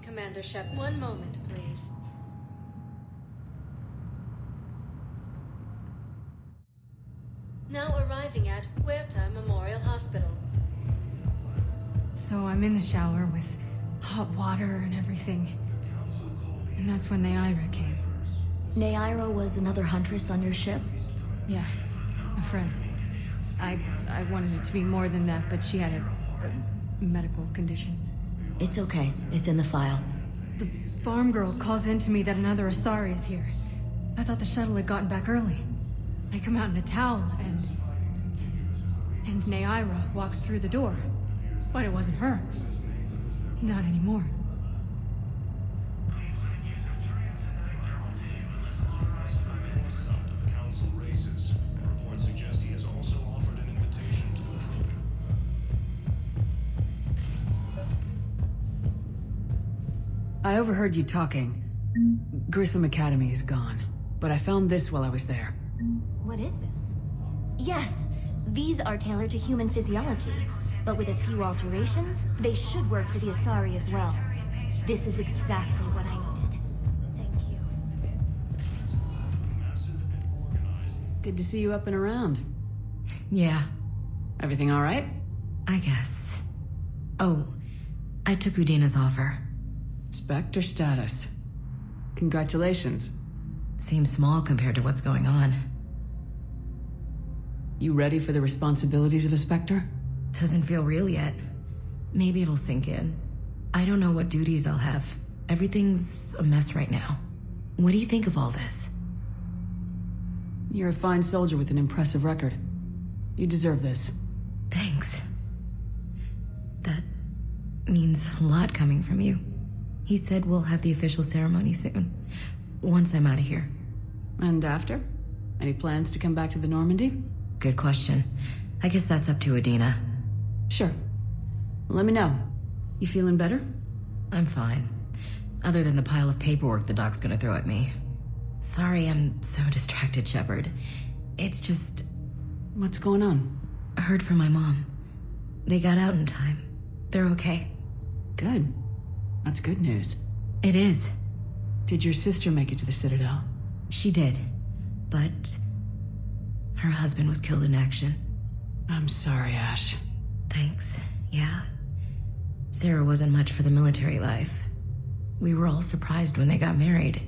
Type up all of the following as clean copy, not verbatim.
Commander Shepard. One moment, please. Now arriving at Huerta Memorial Hospital. So I'm in the shower with hot water and everything. And that's when Naira came. Naira was another huntress on your ship? Yeah, a friend. I wanted it to be more than that, but she had a medical condition. It's okay. It's in the file. The farm girl calls in to me that another Asari is here. I thought the shuttle had gotten back early. I come out in a towel, and Naira walks through the door. But it wasn't her. Not anymore. Council races. Reports suggest he has also offered an invitation to the trooper. I overheard you talking. Grissom Academy is gone, but I found this while I was there. What is this? Yes, these are tailored to human physiology, but with a few alterations, they should work for the Asari as well. This is exactly what I needed. Thank you. Good to see you up and around. Yeah, Everything all right? I guess. Oh, I took Udina's offer. Spectre status. Congratulations. Seems small compared to what's going on. You ready for the responsibilities of a Spectre? Doesn't feel real yet. Maybe it'll sink in. I don't know what duties I'll have. Everything's a mess right now. What do you think of all this? You're a fine soldier with an impressive record. You deserve this. Thanks. That means a lot coming from you. He said we'll have the official ceremony soon, once I'm out of here. And after? Any plans to come back to the Normandy? Good question. I guess that's up to Udina. Sure. Let me know. You feeling better? I'm fine. Other than the pile of paperwork the doc's gonna throw at me. Sorry I'm so distracted, Shepard. It's just... What's going on? I heard from my mom. They got out in time. They're okay. Good. That's good news. It is. Did your sister make it to the Citadel? She did. But... her husband was killed in action. I'm sorry, Ash. Thanks. Yeah. Sarah wasn't much for the military life. We were all surprised when they got married.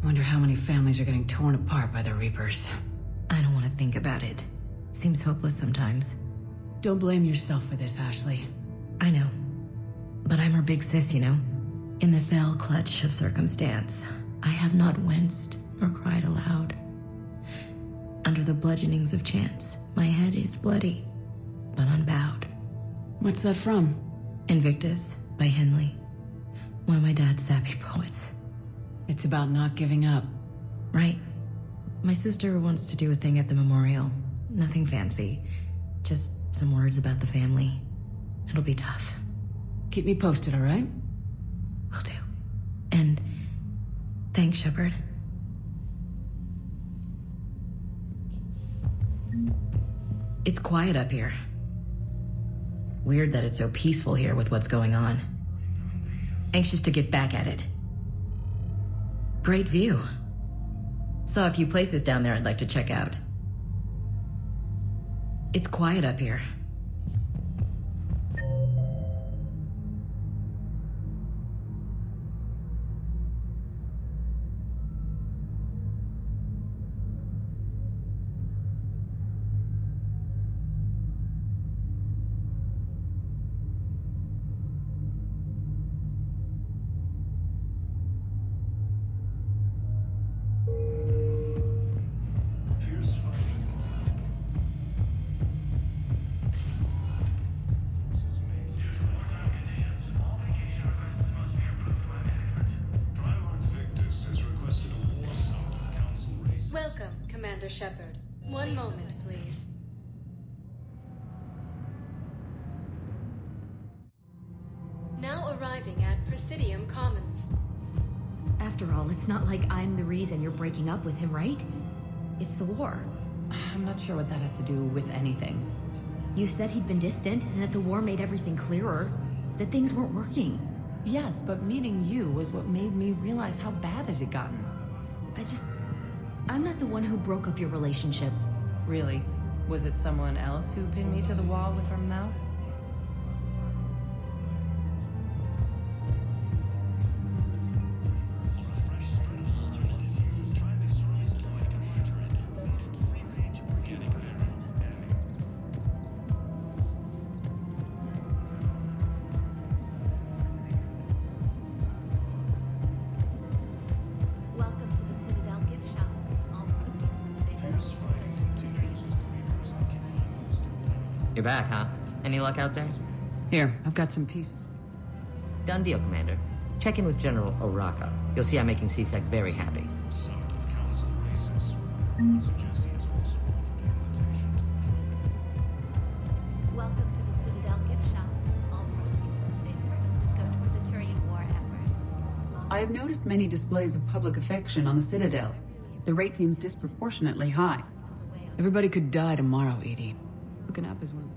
I wonder how many families are getting torn apart by the Reapers. I don't want to think about it. Seems hopeless sometimes. Don't blame yourself for this, Ashley. I know. But I'm her big sis, you know? In the fell clutch of circumstance, I have not winced or cried aloud. Under the bludgeonings of chance, my head is bloody, but unbowed. What's that from? Invictus by Henley, one of my dad's sappy poets. It's about not giving up. Right. My sister wants to do a thing at the memorial. Nothing fancy. Just some words about the family. It'll be tough. Keep me posted, all right? Will do. And thanks, Shepard. It's quiet up here. Weird that it's so peaceful here with what's going on. Anxious to get back at it. Great view. Saw a few places down there I'd like to check out. It's quiet up here. Welcome, Commander Shepard. One moment, please. Now arriving at Presidium Commons. After all, it's not like I'm the reason you're breaking up with him, right? It's the war. I'm not sure what that has to do with anything. You said he'd been distant and that the war made everything clearer, that things weren't working. Yes, but meeting you was what made me realize how bad it had gotten. I'm not the one who broke up your relationship. Really? Was it someone else who pinned me to the wall with her mouth? Welcome to the Citadel gift shop. All proceeds from today's You're back, huh? Any luck out there? Here, I've got some pieces. Done deal, Commander. Check in with General Oraka. You'll see I'm making C-Sec very happy. Summit of Council races. I suggest he has also offered an invitation to Welcome to the Citadel gift shop. All proceeds from today's purchases go to the Turian war effort. I have noticed many displays of public affection on the Citadel. The rate seems disproportionately high. Everybody could die tomorrow, Edie. Looking up is one.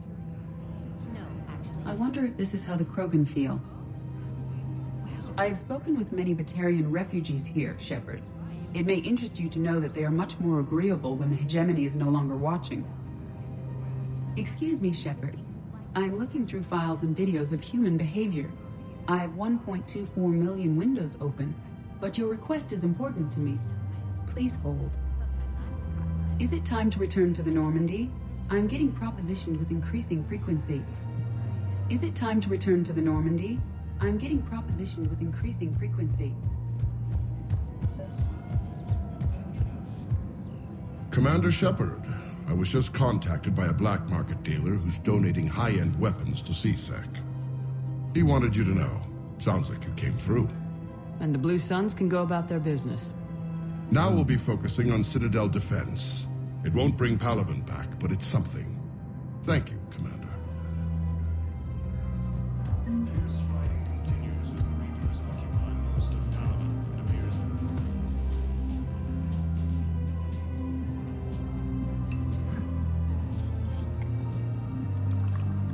No, actually. I wonder if this is how the Krogan feel. I have spoken with many Batarian refugees here, Shepard. It may interest you to know that they are much more agreeable when the hegemony is no longer watching. Excuse me, Shepard. I am looking through files and videos of human behavior. I have 1.24 million windows open, but your request is important to me. Please hold. Is it time to return to the Normandy? I'm getting propositioned with increasing frequency. Is it time to return to the Normandy? I'm getting propositioned with increasing frequency. Commander Shepard, I was just contacted by a black market dealer who's donating high-end weapons to C-Sec. He wanted you to know. Sounds like you came through. And the Blue Suns can go about their business. Now we'll be focusing on Citadel defense. It won't bring Palaven back, but it's something. Thank you, Commander. fighting continues as the Reapers occupy most of Paragon, it appears.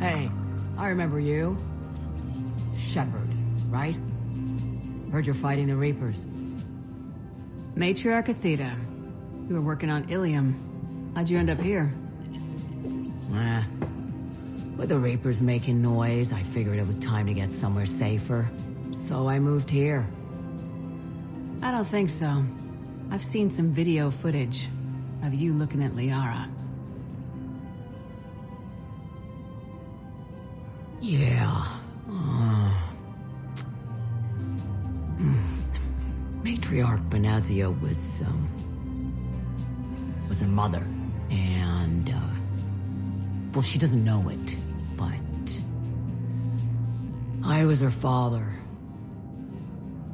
Hey, I remember you. Shepard, right? Heard you're fighting the Reapers. Matriarch Athena. You were working on Ilium. How'd you end up here? With the Reapers making noise, I figured it was time to get somewhere safer. So I moved here. I don't think so. I've seen some video footage of you looking at Liara. Yeah. Matriarch Benazia was her mother. And, well, she doesn't know it, but I was her father.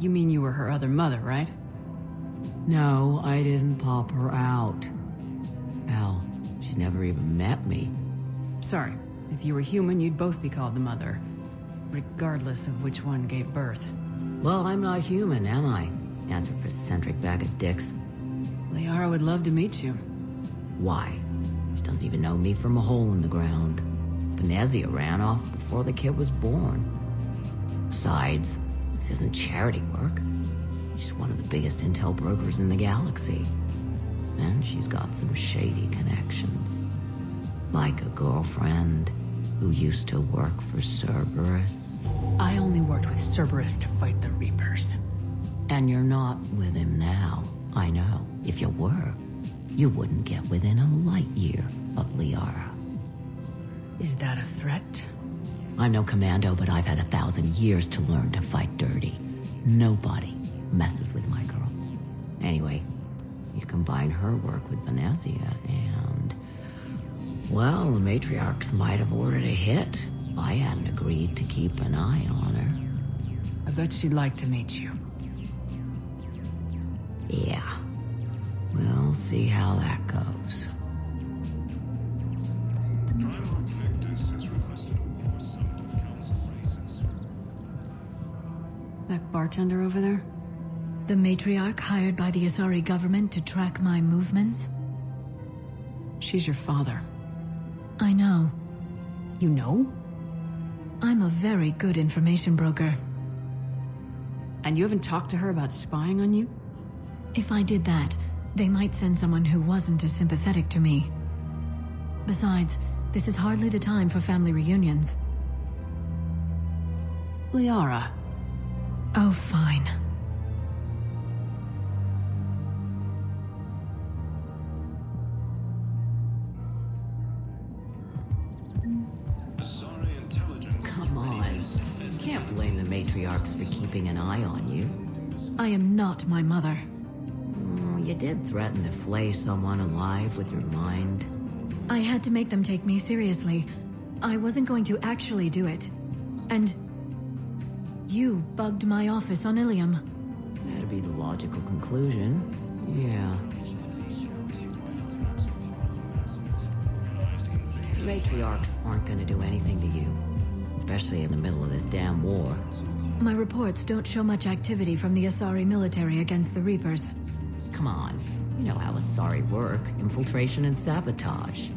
You mean you were her other mother, right? No, I didn't pop her out. Hell, she's never even met me. Sorry. If you were human, you'd both be called the mother. Regardless of which one gave birth. Well, I'm not human, am I? Anthropocentric bag of dicks. Liara would love to meet you. Why? She doesn't even know me from a hole in the ground. Benazia ran off before the kid was born. Besides, this isn't charity work. She's one of the biggest intel brokers in the galaxy. And she's got some shady connections. Like a girlfriend who used to work for Cerberus. I only worked with Cerberus to fight the Reapers. And you're not with him now. I know. If you were, you wouldn't get within a light year of Liara. Is that a threat? I'm no commando, but I've had 1,000 years to learn to fight dirty. Nobody messes with my girl. Anyway, you combine her work with Benazia and... well, the matriarchs might have ordered a hit. I hadn't agreed to keep an eye on her. I bet she'd like to meet you. Yeah. We'll see how that goes. Primarch Victus has requested a war summit of council races. That bartender over there? The matriarch hired by the Asari government to track my movements? She's your father. I know. You know? I'm a very good information broker. And you haven't talked to her about spying on you? If I did that, they might send someone who wasn't as sympathetic to me. Besides, this is hardly the time for family reunions. Liara. Oh, fine. Come on. You can't blame the matriarchs for keeping an eye on you. I am not my mother. You did threaten to flay someone alive with your mind. I had to make them take me seriously. I wasn't going to actually do it. And you bugged my office on Ilium. That'd be the logical conclusion. Yeah. Matriarchs aren't gonna do anything to you. Especially in the middle of this damn war. My reports don't show much activity from the Asari military against the Reapers. Come on. You know how Asari work. Infiltration and sabotage.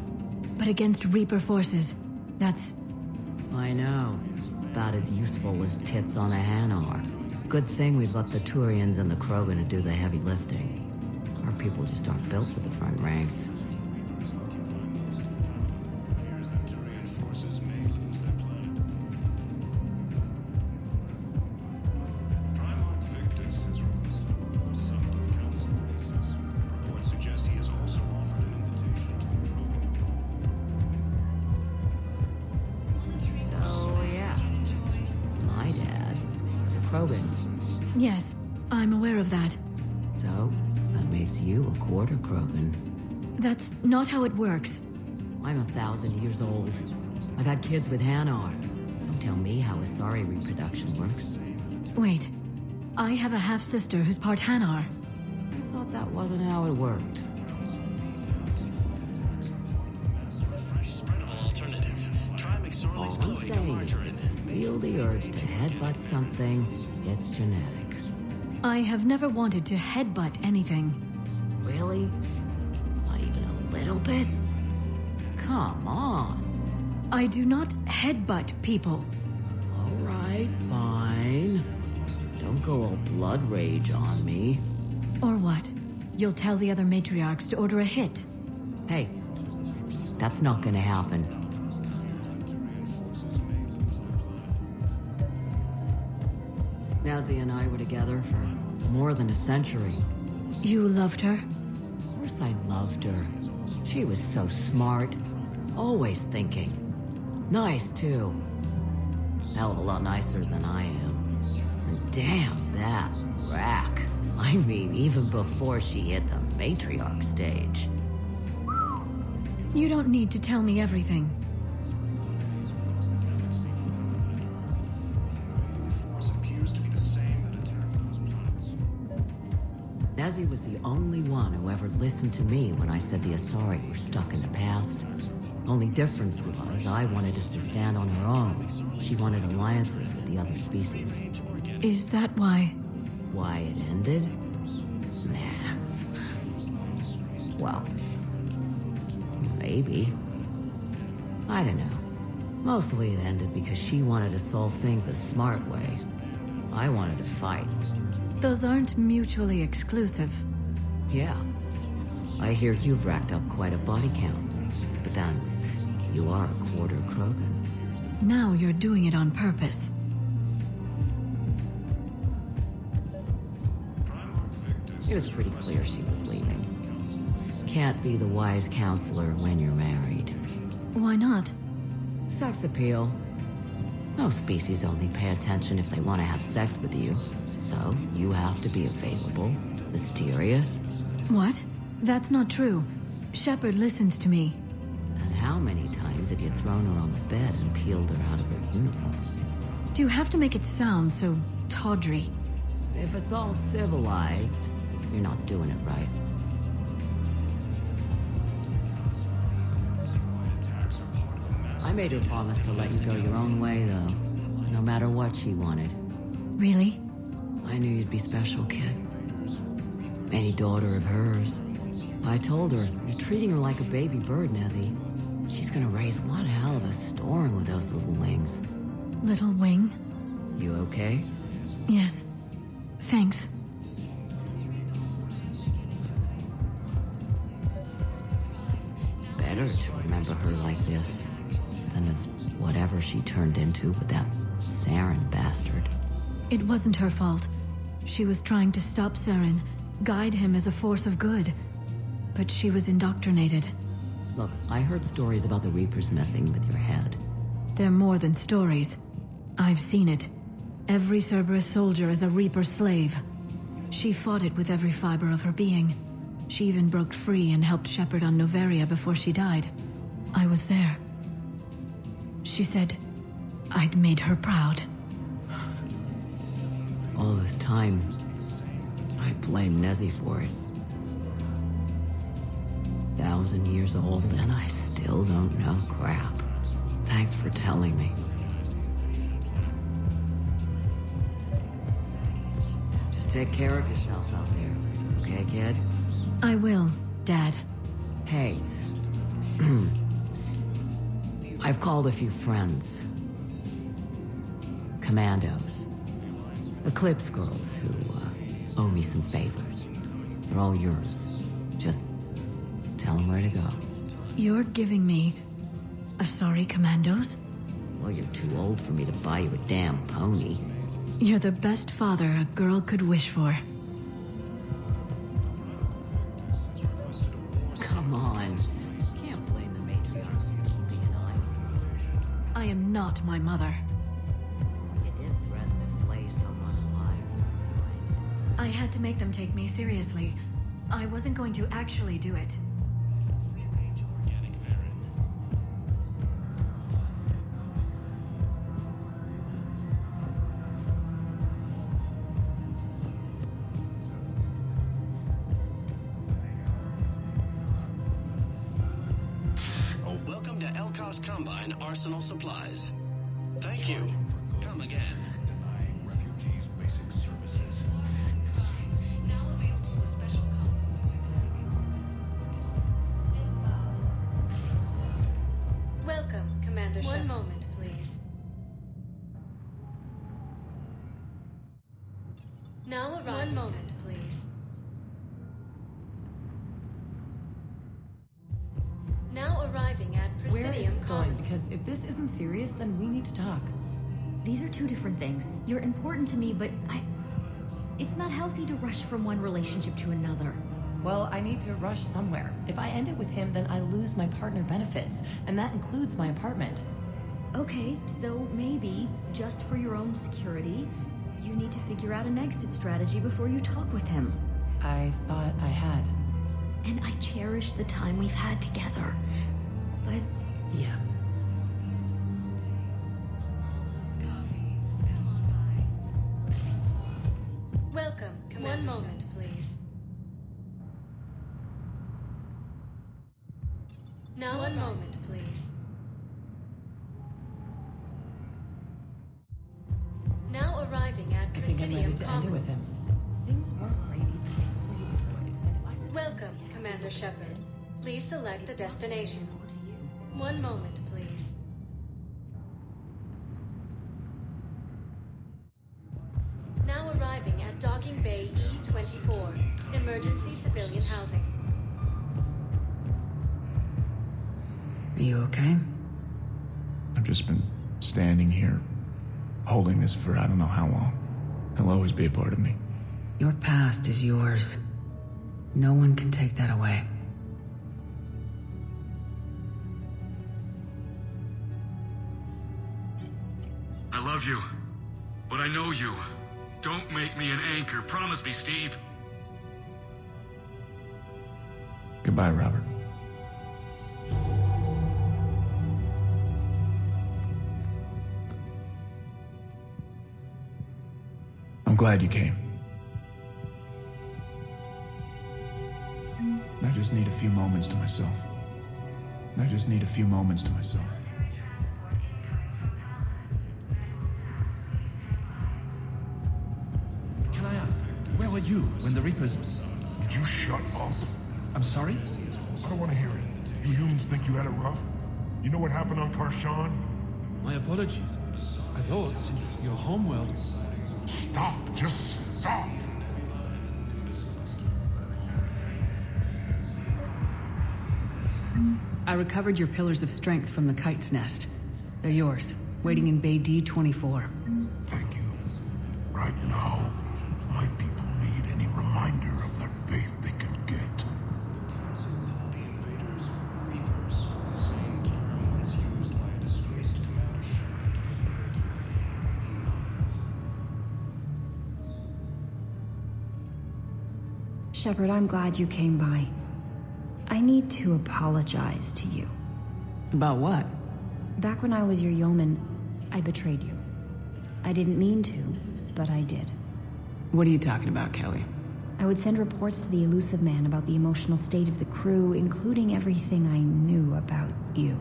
But against Reaper forces, that's... I know. About as useful as tits on a Hanar. Good thing we've got the Turians and the Krogan to do the heavy lifting. Our people just aren't built for the front ranks. Yes, I'm aware of that. So, that makes you a quarter Krogan. That's not how it works. I'm 1,000 years old. I've had kids with Hanar. Don't tell me how Asari reproduction works. Wait, I have a half-sister who's part Hanar. I thought that wasn't how it worked. All I'm saying is if you feel the urge to headbutt something, it's genetic. I have never wanted to headbutt anything. Really? Not even a little bit? Come on. I do not headbutt people. All right, fine. Don't go all blood rage on me. Or what? You'll tell the other matriarchs to order a hit. Hey, that's not gonna happen. Nazi and I were together for more than a century. You loved her? Of course I loved her. She was so smart. Always thinking. Nice, too. Hell of a lot nicer than I am. And damn, that rack. I mean, even before she hit the matriarch stage. You don't need to tell me everything. Nazi was the only one who ever listened to me when I said the Asari were stuck in the past. Only difference was I wanted us to stand on our own. She wanted alliances with the other species. Is that why? Why it ended? Nah. Well, maybe. I don't know. Mostly it ended because she wanted to solve things a smart way. I wanted to fight. Those aren't mutually exclusive. Yeah. I hear you've racked up quite a body count. But then, you are a quarter Krogan. Now you're doing it on purpose. It was pretty clear she was leaving. Can't be the wise counselor when you're married. Why not? Sex appeal. Most species only pay attention if they want to have sex with you. So, you have to be available, mysterious. What? That's not true. Shepard listens to me. And how many times have you thrown her on the bed and peeled her out of her uniform? Do you have to make it sound so tawdry? If it's all civilized, you're not doing it right. I made her promise to let you go your own way, though. No matter what she wanted. Really? I knew you'd be special, kid. Any daughter of hers. I told her, you're treating her like a baby bird, Nezzy. She's gonna raise one hell of a storm with those little wings. Little wing? You okay? Yes. Thanks. Better to remember her like this than as whatever she turned into with that Saren bastard. It wasn't her fault. She was trying to stop Saren, guide him as a force of good. But she was indoctrinated. Look, I heard stories about the Reapers messing with your head. They're more than stories. I've seen it. Every Cerberus soldier is a Reaper slave. She fought it with every fiber of her being. She even broke free and helped Shepard on Noveria before she died. I was there. She said I'd made her proud. All this time, I blame Nezzy for it. 1,000 years old and I still don't know crap. Thanks for telling me. Just take care of yourself out there, okay, kid? I will, Dad. Hey. I've called a few friends. Commandos. Eclipse girls who owe me some favors. They're all yours. Just tell them where to go. You're giving me Asari Commandos? Well, you're too old for me to buy you a damn pony. You're the best father a girl could wish for. Come on. Can't blame the matriarchs for keeping an eye on her. I am not my mother. You did threaten to flay someone alive, right? I had to make them take me seriously. I wasn't going to actually do it. Combine Arsenal Supplies. Thank you. Come again. Denying refugees basic services. Now available with special Welcome, Commander Shepard. One moment, please. Now arrive. One moment, please. Now arriving at Where is Presidium this going? Commons. Because if this isn't serious, then we need to talk. These are two different things. You're important to me, but it's not healthy to rush from one relationship to another. Well, I need to rush somewhere. If I end it with him, then I lose my partner benefits, and that includes my apartment. Okay, so maybe, just for your own security, you need to figure out an exit strategy before you talk with him. I thought I had. And I cherish the time we've had together. But yeah. Welcome. One moment, please. Now, one moment, please. Now arriving at I think I'm ready Presidium to end it with Commons. him. Things weren't great even before he deployed, and if I Welcome, Commander Shepard. Please select a destination. One moment, please. Now arriving at Docking Bay E-24, emergency civilian housing. Are you okay? I've just been standing here, holding this for I don't know how long. It'll always be a part of me. Your past is yours. No one can take that away. I love you, but I know you. Don't make me an anchor. Promise me, Steve. Goodbye, Robert. I'm glad you came. I just need a few moments to myself. I just need a few moments to myself. Can I ask, where were you when the Reapers... Would you shut up? I'm sorry? I don't want to hear it. You humans think you had it rough? You know what happened on Karshan? My apologies. I thought, since your homeworld... Stop. Just Don't! I recovered your pillars of strength from the kite's nest. They're yours, waiting in Bay D-24. Thank you. Right now, my people need any reminder of their faith they can get. The invaders, Reapers, the same term once used by a disgraced Commander Shepard. Shepard, I'm glad you came by. I need to apologize to you. About what? Back when I was your yeoman, I betrayed you. I didn't mean to, but I did. What are you talking about, Kelly? I would send reports to the Elusive Man about the emotional state of the crew, including everything I knew about you.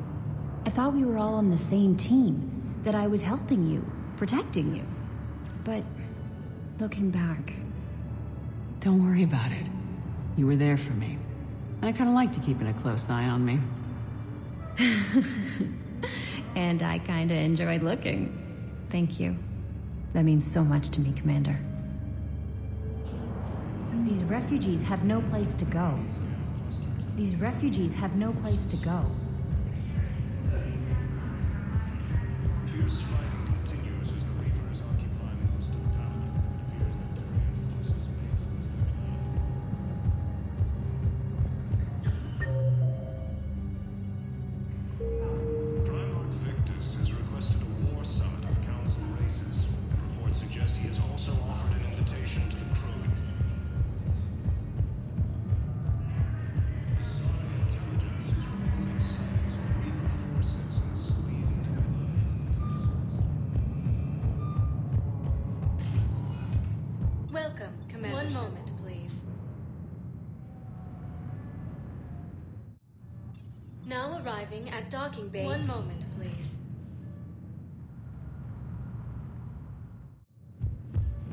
I thought we were all on the same team, that I was helping you, protecting you. But looking back... Don't worry about it. You were there for me. And I kind of liked you keeping a close eye on me. And I kinda enjoyed looking. Thank you. That means so much to me, Commander. These refugees have no place to go. These refugees have no place to go. Fierce fighting continues as the Reapers occupy most of Paragon. It appears that Turian forces may have lost their plan. Prime Lord Victus has requested a war summit of Council races, and reports suggest he has also offered an invitation to the Krogan. Intelligence is reporting signs of Reaper forces in Selene. Welcome, Commander. One moment, please. Now arriving at docking bay. One moment, please.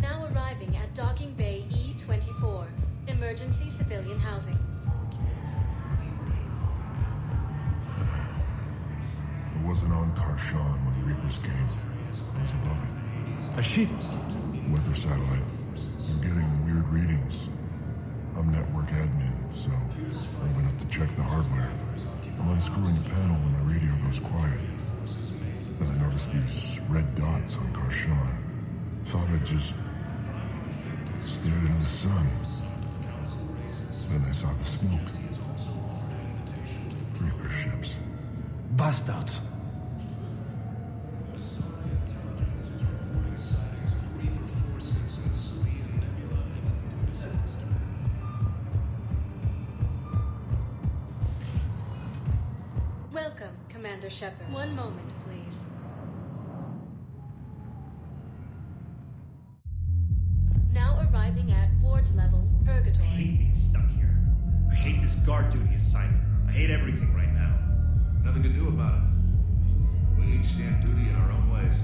Now arriving at docking bay E-24. Emergency civilian housing. I wasn't on Karshan when the Reapers came. I was above it. A ship? Weather satellite. I'm getting weird readings. I'm network admin, so I went up to check the hardware. I'm unscrewing the panel when my radio goes quiet. Then I noticed these red dots on Karshan. Thought I'd just stared into the sun. Then I saw the smoke. Reaper ships. Bastards. Welcome, Commander Shepard. One moment, please. Now arriving at ward level, I Purgatory. hate being stuck here. I hate this guard duty assignment. I hate everything right now. Nothing to do about it. We each stand duty in our own ways.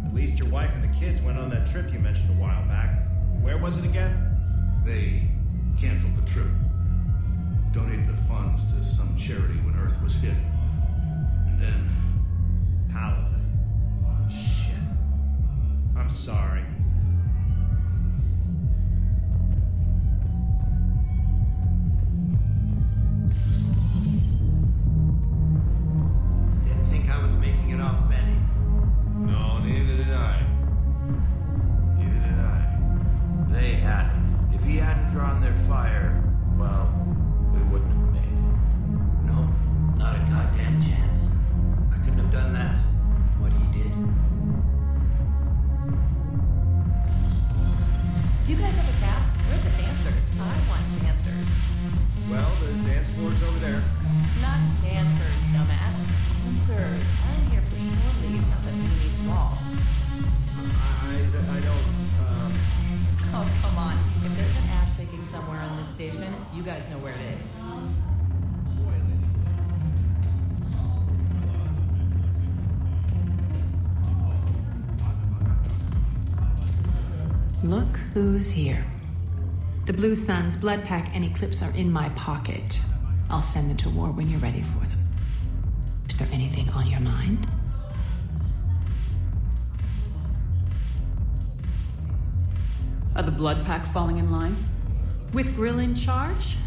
At least your wife and the kids went on that trip you mentioned a while back. Where was it again? They canceled the trip. Donated the funds to some charity when Earth was hit. And then... Paladin. Shit. I'm sorry. Didn't think I was making it off, Benny. No, neither did I. Neither did I. They had it. If he hadn't drawn their fire, well, we wouldn't have made it. No, not a goddamn chance. I couldn't have done that. What he did. Do you guys have a tap? We're the dancers. I want dancers. Well, the dance floor's over there. Not dancers, dumbass. Dancers. I'm here for shore leave, not the Beanie's ball. I don't, Oh, come on. If there's an ass shaking somewhere on this station, you guys know where it is. Look who's here. The Blue Suns, Blood Pack, and Eclipse are in my pocket. I'll send them to war when you're ready for them. Is there anything on your mind? Are the Blood Pack falling in line? With Grill in charge,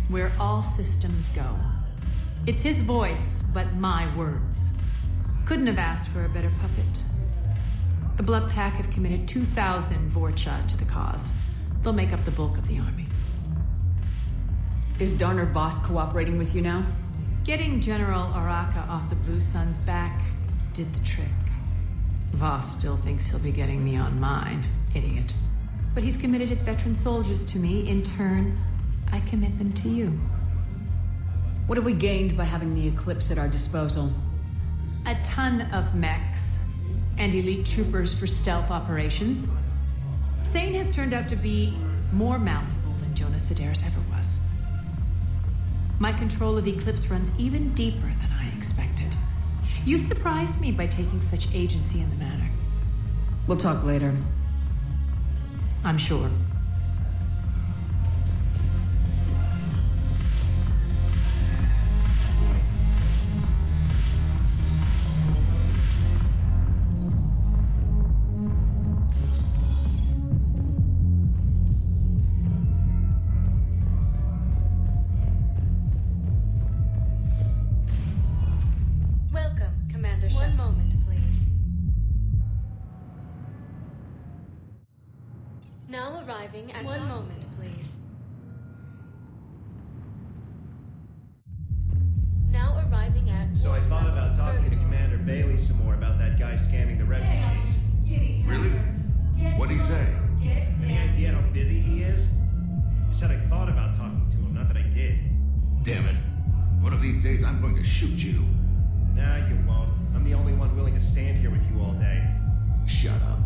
we're all systems go. It's his voice, but my words. Couldn't have asked for a better puppet. The Blood Pack have committed 2,000 Vorcha to the cause. They'll make up the bulk of the army. Is Darner Voss cooperating with you now? Getting General Araka off the Blue Sun's back did the trick. Voss still thinks he'll be getting me on mine, idiot. But he's committed his veteran soldiers to me. In turn, I commit them to you. What have we gained by having the Eclipse at our disposal? A ton of mechs and elite troopers for stealth operations. Sane has turned out to be more malleable than Jonas Sedaris ever was. My control of Eclipse runs even deeper than I expected. You surprised me by taking such agency in the matter. We'll talk later. I'm sure. Now arriving at... One moment, please. Now arriving at... So I thought about talking to Commander Bailey some more about that guy scamming the refugees. Really? What'd he say? Any idea how busy he is? He said I thought about talking to him, not that I did. Damn it. One of these days I'm going to shoot you. Nah, you won't. I'm the only one willing to stand here with you all day. Shut up.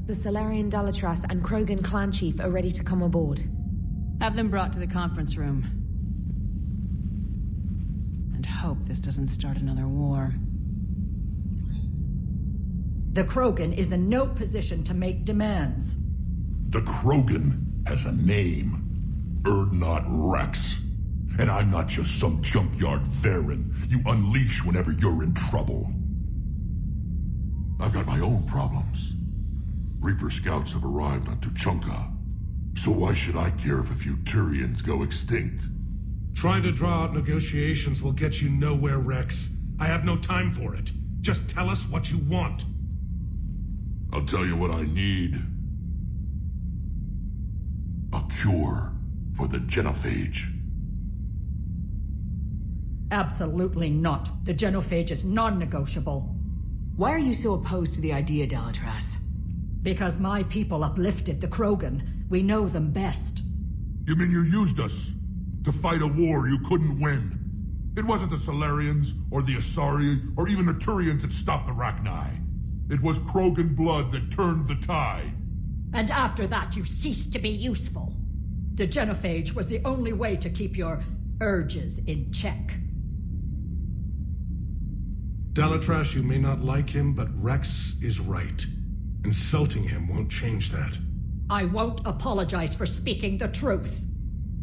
The Solarian Dalatras and Krogan clan chief are ready to come aboard. Have them brought to the conference room. And hope this doesn't start another war. The Krogan is in no position to make demands. The Krogan has a name. Urdnot Rex. And I'm not just some junkyard Varen you unleash whenever you're in trouble. I've got my own problems. Reaper scouts have arrived on Tuchanka. So why should I care if a few Turians go extinct? Trying to draw out negotiations will get you nowhere, Rex. I have no time for it. Just tell us what you want. I'll tell you what I need. A cure for the genophage. Absolutely not. The genophage is non-negotiable. Why are you so opposed to the idea, Dalatras? Because my people uplifted the Krogan. We know them best. You mean you used us to fight a war you couldn't win? It wasn't the Solarians, or the Asari, or even the Turians that stopped the Rachni. It was Krogan blood that turned the tide. And after that, you ceased to be useful. The genophage was the only way to keep your urges in check. Dalatras, you may not like him, but Rex is right. Insulting him won't change that. I won't apologize for speaking the truth.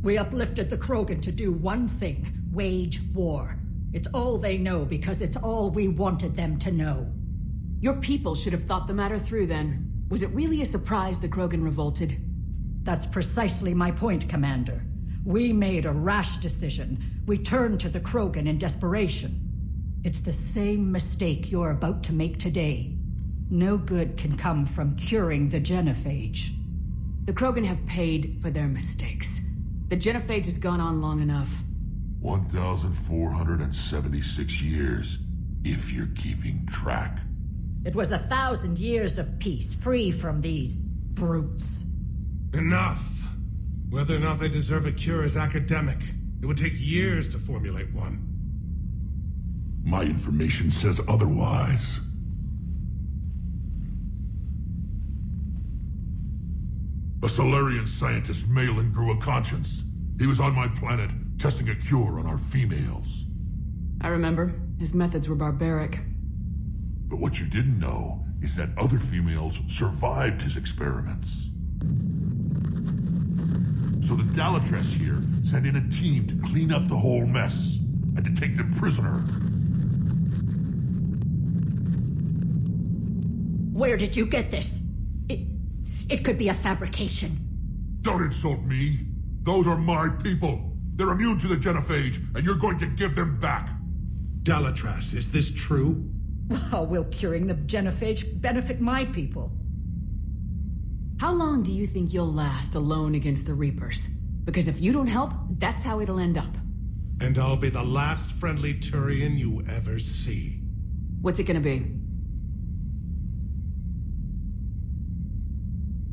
We uplifted the Krogan to do one thing: wage war. It's all they know because it's all we wanted them to know. Your people should have thought the matter through then. Was it really a surprise the Krogan revolted? That's precisely my point, Commander. We made a rash decision. We turned to the Krogan in desperation. It's the same mistake you're about to make today. No good can come from curing the genophage. The Krogan have paid for their mistakes. The genophage has gone on long enough. 1,476 years, if you're keeping track. It was 1,000 years of peace, free from these brutes. Enough! Whether or not they deserve a cure is academic. It would take years to formulate one. My information says otherwise. A Solarian scientist, Malin, grew a conscience. He was on my planet, testing a cure on our females. I remember. His methods were barbaric. But what you didn't know is that other females survived his experiments. So the Dalatress here sent in a team to clean up the whole mess and to take them prisoner. Where did you get this? It could be a fabrication. Don't insult me. Those are my people. They're immune to the genophage, and you're going to give them back. Dalatrass, is this true? How will curing the genophage benefit my people? How long do you think you'll last alone against the Reapers? Because if you don't help, that's how it'll end up. And I'll be the last friendly Turian you ever see. What's it gonna be?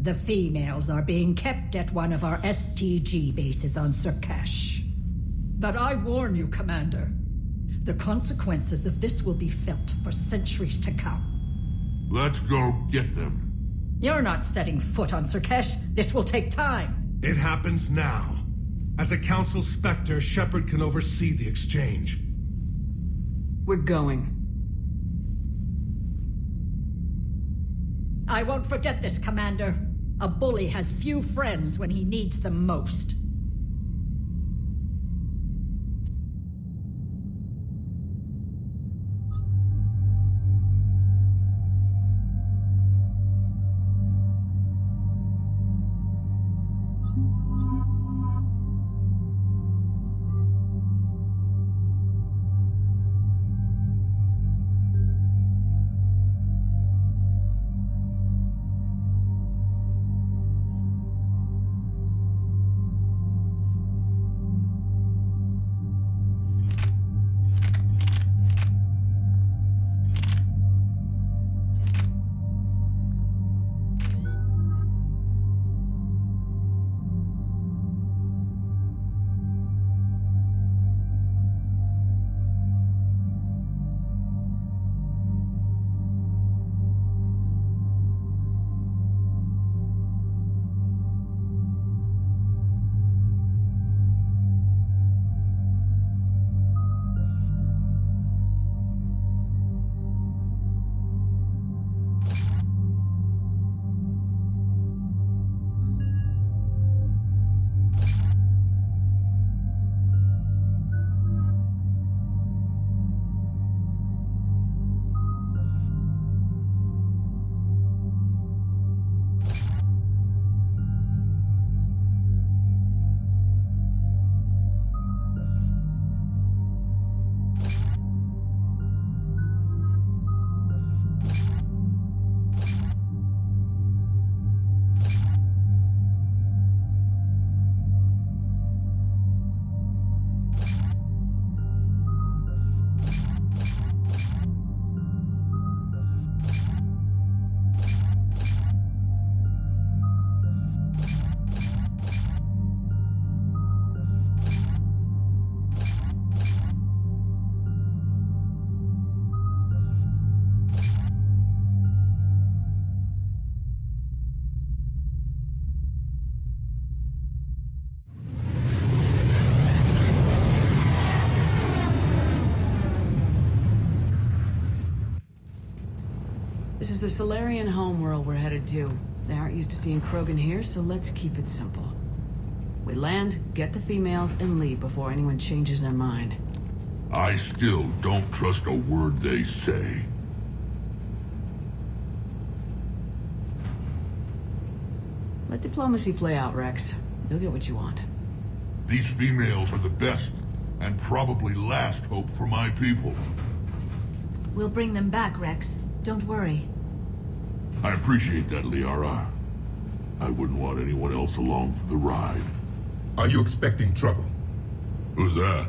The females are being kept at one of our STG bases on Surkash. But I warn you, Commander, the consequences of this will be felt for centuries to come. Let's go get them. You're not setting foot on Surkash. This will take time. It happens now. As a Council Spectre, Shepard can oversee the exchange. We're going. I won't forget this, Commander. A bully has few friends when he needs them most. This is the Solarian homeworld we're headed to. They aren't used to seeing Krogan here, so let's keep it simple. We land, get the females, and leave before anyone changes their mind. I still don't trust a word they say. Let diplomacy play out, Rex. You'll get what you want. These females are the best, and probably last hope for my people. We'll bring them back, Rex. Don't worry. I appreciate that, Liara. I wouldn't want anyone else along for the ride. Are you expecting trouble? Who's that?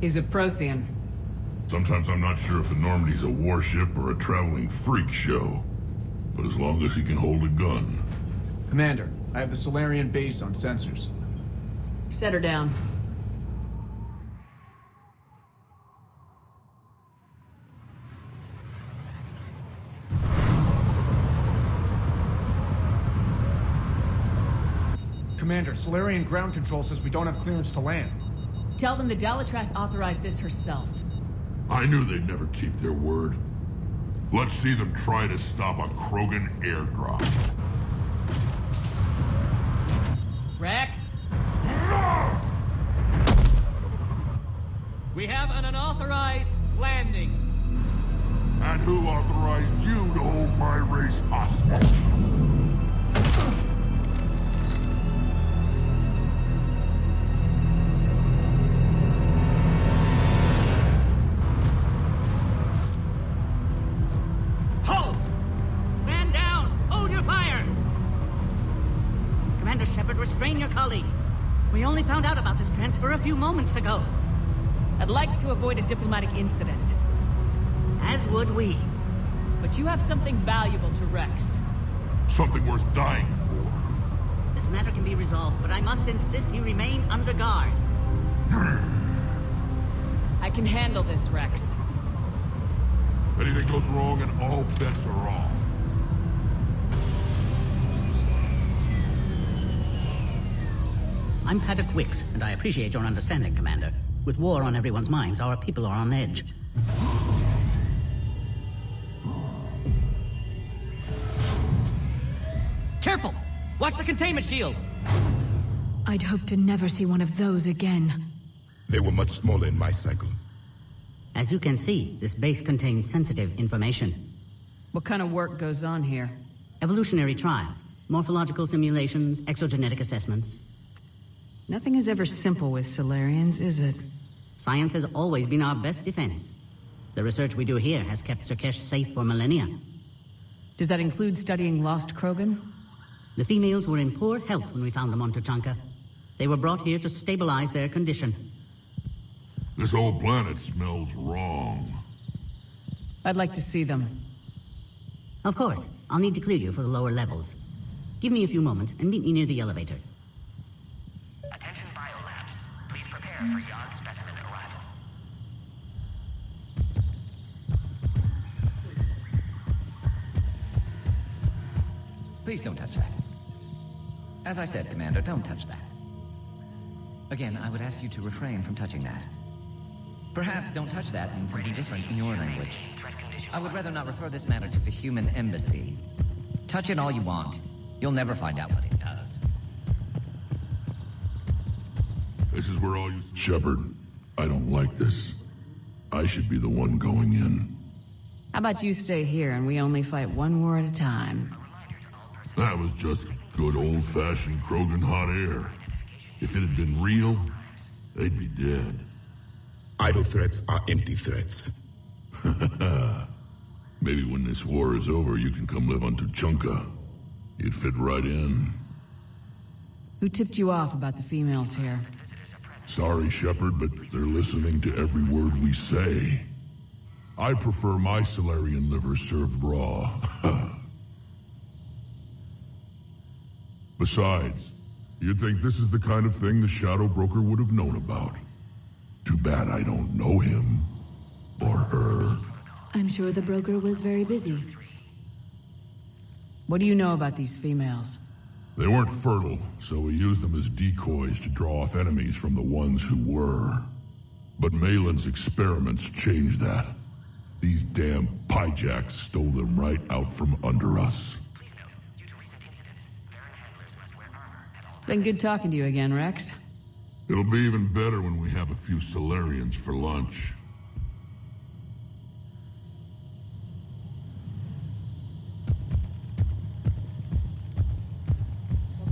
He's a Prothean. Sometimes I'm not sure if the Normandy's a warship or a traveling freak show. But as long as he can hold a gun. Commander, I have the Solarian base on sensors. Set her down. Commander, Solarian ground control says we don't have clearance to land. Tell them the Dalatras authorized this herself. I knew they'd never keep their word. Let's see them try to stop a Krogan airdrop. Rex? We have an unauthorized landing. And who authorized you to hold my race hostage? Shepard, restrain your colleague. We only found out about this transfer a few moments ago. I'd like to avoid a diplomatic incident. As would we. But you have something valuable to Rex. Something worth dying for. This matter can be resolved, but I must insist he remain under guard. I can handle this, Rex. Anything goes wrong and all bets are off. I'm Paddock Wicks, and I appreciate your understanding, Commander. With war on everyone's minds, our people are on edge. Careful! Watch the containment shield! I'd hoped to never see one of those again. They were much smaller in my cycle. As you can see, this base contains sensitive information. What kind of work goes on here? Evolutionary trials, morphological simulations, exogenetic assessments. Nothing is ever simple with Solarians, is it? Science has always been our best defense. The research we do here has kept Surkesh safe for millennia. Does that include studying lost Krogan? The females were in poor health when we found them on Tuchanka. They were brought here to stabilize their condition. This whole planet smells wrong. I'd like to see them. Of course. I'll need to clear you for the lower levels. Give me a few moments and meet me near the elevator. Attention biolabs. Please prepare for yard specimen arrival. Please don't touch that. As I said, Commander, don't touch that. Again, I would ask you to refrain from touching that. Perhaps don't touch that means something different in your language. I would rather not refer this matter to the human embassy. Touch it all you want. You'll never find out what it does. This is where all you... Shepard, I don't like this. I should be the one going in. How about you stay here and we only fight one war at a time? That was just good old-fashioned Krogan hot air. If it had been real, they'd be dead. Idle threats are empty threats. Maybe when this war is over, you can come live on Tuchanka. You'd fit right in. Who tipped you off about the females here? Sorry, Shepard, but they're listening to every word we say. I prefer my Solarian liver served raw. Besides, you'd think this is the kind of thing the Shadow Broker would have known about. Too bad I don't know him. Or her. I'm sure the broker was very busy. What do you know about these females? They weren't fertile, so we used them as decoys to draw off enemies from the ones who were. But Malin's experiments changed that. These damn pyjacks stole them right out from under us. It's been good talking to you again, Rex. It'll be even better when we have a few Solarians for lunch.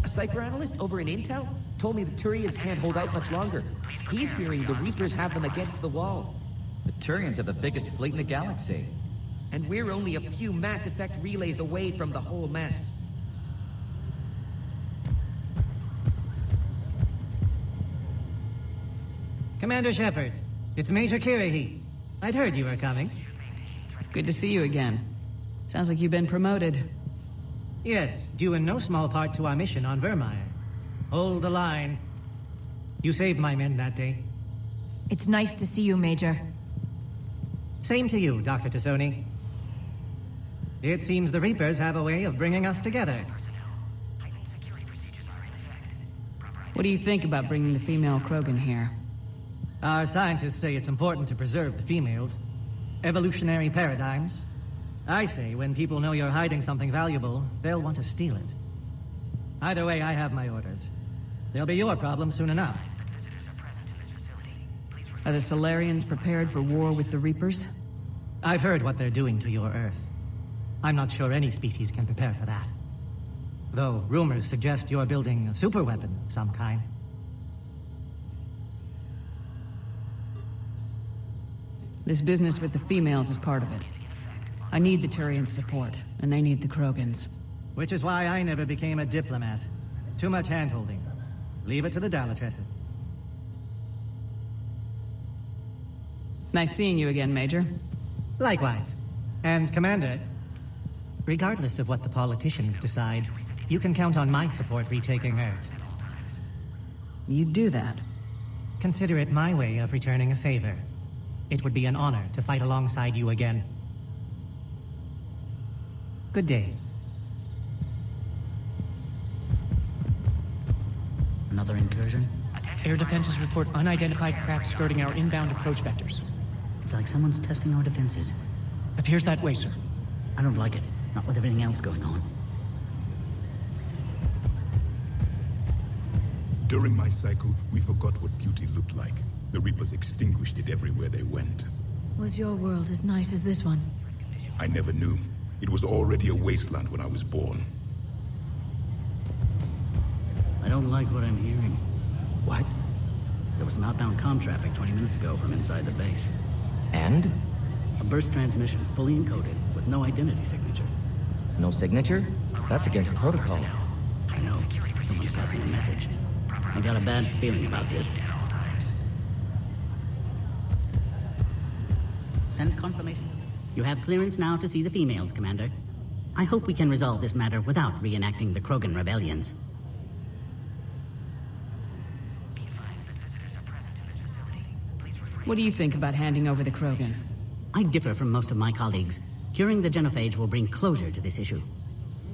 A psychoanalyst over in Intel told me the Turians can't hold out much longer. He's hearing the Reapers have them against the wall. The Turians have the biggest fleet in the galaxy. And we're only a few Mass Effect relays away from the whole mess. Commander Shepard, it's Major Kirahi. I'd heard you were coming. Good to see you again. Sounds like you've been promoted. Yes, due in no small part to our mission on Vermeer. Hold the line. You saved my men that day. It's nice to see you, Major. Same to you, Dr. Tassoni. It seems the Reapers have a way of bringing us together. What do you think about bringing the female Krogan here? Our scientists say it's important to preserve the females. Evolutionary paradigms. I say when people know you're hiding something valuable, they'll want to steal it. Either way, I have my orders. They'll be your problem soon enough. Are the Solarians prepared for war with the Reapers? I've heard what they're doing to your Earth. I'm not sure any species can prepare for that. Though rumors suggest you're building a superweapon of some kind. This business with the females is part of it. I need the Turians' support, and they need the Krogans. Which is why I never became a diplomat. Too much hand-holding. Leave it to the Dalatresses. Nice seeing you again, Major. Likewise. And Commander, regardless of what the politicians decide, you can count on my support retaking Earth. You'd do that? Consider it my way of returning a favor. It would be an honor to fight alongside you again. Good day. Another incursion? Air defenses report unidentified craft skirting our inbound approach vectors. It's like someone's testing our defenses. Appears that way, sir. I don't like it. Not with everything else going on. During my cycle, we forgot what beauty looked like. The Reapers extinguished it everywhere they went. Was your world as nice as this one? I never knew. It was already a wasteland when I was born. I don't like what I'm hearing. What? There was some outbound comm traffic 20 minutes ago from inside the base. And? A burst transmission, fully encoded, with no identity signature. No signature? That's against protocol. I know. Someone's passing a message. I got a bad feeling about this. Send confirmation. You have clearance now to see the females, Commander. I hope we can resolve this matter without reenacting the Krogan rebellions. What do you think about handing over the Krogan? I differ from most of my colleagues. Curing the genophage will bring closure to this issue.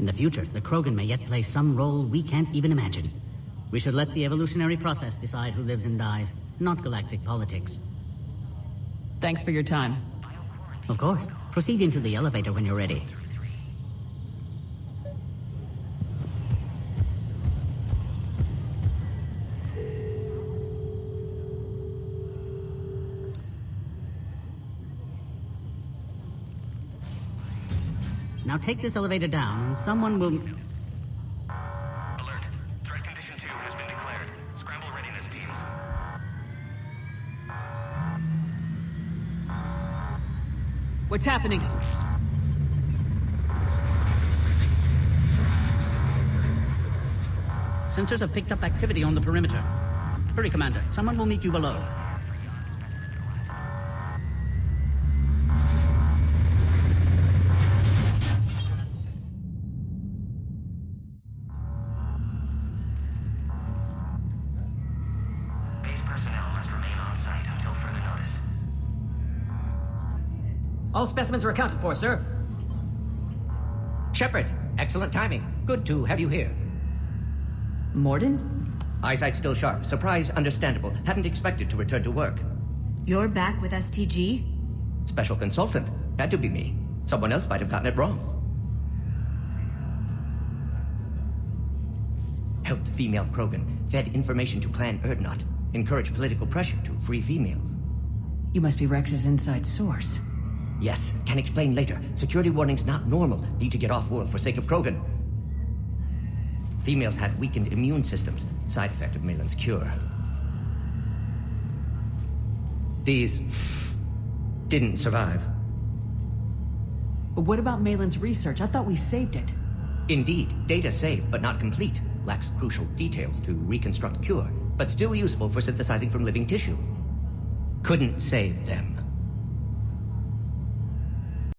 In the future, the Krogan may yet play some role we can't even imagine. We should let the evolutionary process decide who lives and dies, not galactic politics. Thanks for your time. Of course. Proceed into the elevator when you're ready. Now take this elevator down, and someone will... Alert. Threat condition 2 has been declared. Scramble readiness teams. What's happening? Sensors have picked up activity on the perimeter. Hurry, Commander. Someone will meet you below. All specimens are accounted for, sir. Shepard, excellent timing. Good to have you here. Morden? Eyesight still sharp. Surprise understandable. Hadn't expected to return to work. You're back with STG? Special consultant. Had to be me. Someone else might have gotten it wrong. Helped female Krogan. Fed information to Clan Erdnot. Encouraged political pressure to free females. You must be Rex's inside source. Yes, can explain later. Security warnings not normal. Need to get off-world for sake of Krogan. Females had weakened immune systems. Side effect of Malin's cure. These... didn't survive. But what about Malin's research? I thought we saved it. Indeed, data saved, but not complete. Lacks crucial details to reconstruct cure, but still useful for synthesizing from living tissue. couldn't save them.